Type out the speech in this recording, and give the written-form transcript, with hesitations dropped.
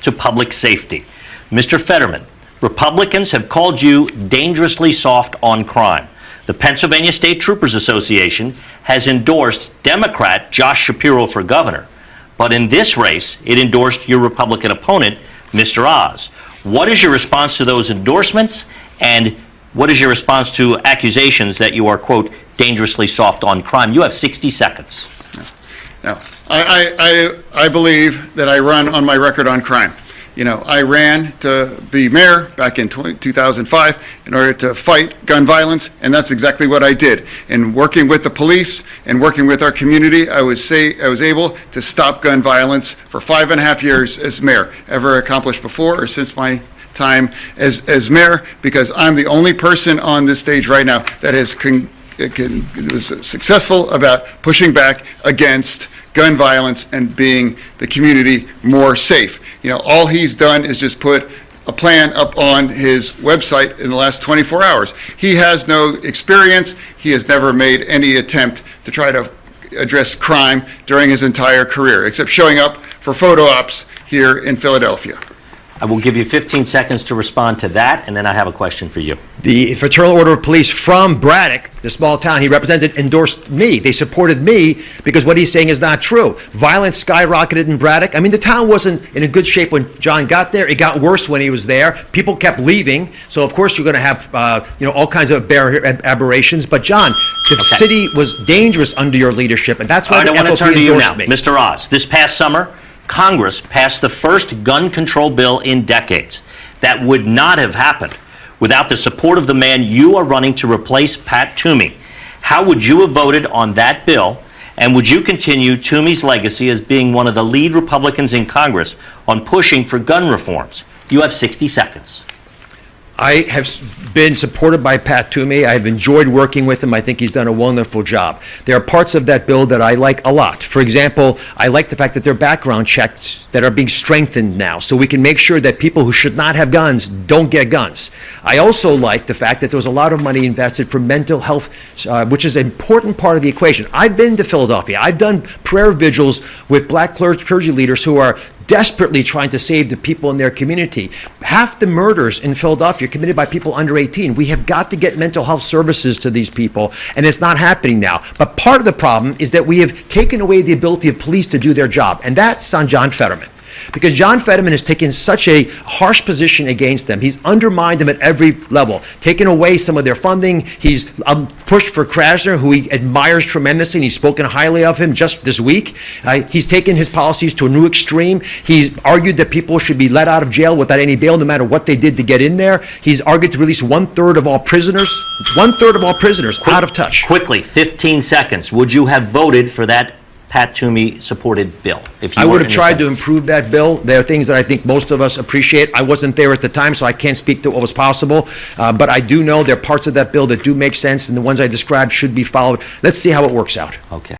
to public safety. Mr. Fetterman, Republicans have called you dangerously soft on crime. The Pennsylvania State Troopers Association has endorsed Democrat Josh Shapiro for governor, but in this race, it endorsed your Republican opponent, Mr. Oz. What is your response to those endorsements, and what is your response to accusations that you are, quote, dangerously soft on crime? You have 60 seconds. No, I believe that I run on my record on crime. You know, I ran to be mayor back in 2005 in order to fight gun violence, and that's exactly what I did. In working with the police and working with our community, I was able to stop gun violence for 5.5 years as mayor. Ever accomplished before or since my time as mayor, because I'm the only person on this stage right now that was successful about pushing back against gun violence and being the community more safe. You know, all he's done is just put a plan up on his website in the last 24 hours. He has no experience. He has never made any attempt to try to address crime during his entire career, except showing up for photo ops here in Philadelphia. I will give you 15 seconds to respond to that, and then I have a question for you. The Fraternal Order of Police from Braddock, the small town he represented, endorsed me. They supported me because what he's saying is not true. Violence skyrocketed in Braddock. I mean, the town wasn't in a good shape when John got there. It got worse when he was there. People kept leaving. So, of course, you're going to have all kinds of aberrations. But, John, the city was dangerous under your leadership, and that's why the FOP endorsed me. Mr. Oz, this past summer, Congress passed the first gun control bill in decades. That would not have happened without the support of the man you are running to replace Pat Toomey. How would you have voted on that bill, and would you continue Toomey's legacy as being one of the lead Republicans in Congress on pushing for gun reforms? You have 60 seconds. I have been supported by Pat Toomey. I've enjoyed working with him. I think he's done a wonderful job. There are parts of that bill that I like a lot. For example, I like the fact that there are background checks that are being strengthened now, so we can make sure that people who should not have guns don't get guns. I also like the fact that there was a lot of money invested for mental health, which is an important part of the equation. I've been to Philadelphia. I've done prayer vigils with black clergy leaders who are desperately trying to save the people in their community. Half the murders in Philadelphia are committed by people under 18. We have got to get mental health services to these people, and it's not happening now. But part of the problem is that we have taken away the ability of police to do their job, and that's on John Fetterman. Because John Fetterman has taken such a harsh position against them. He's undermined them at every level, taken away some of their funding. He's pushed for Krasner, who he admires tremendously, and he's spoken highly of him just this week. He's taken his policies to a new extreme. He's argued that people should be let out of jail without any bail, no matter what they did to get in there. He's argued to release 1/3 of all prisoners. 1/3 of all prisoners out of touch. Quickly, 15 seconds. Would you have voted for that Pat Toomey supported bill? If you I would have tried to improve that bill. There are things that I think most of us appreciate. I wasn't there at the time, so I can't speak to what was possible. But I do know there are parts of that bill that do make sense, and the ones I described should be followed. Let's see how it works out. Okay.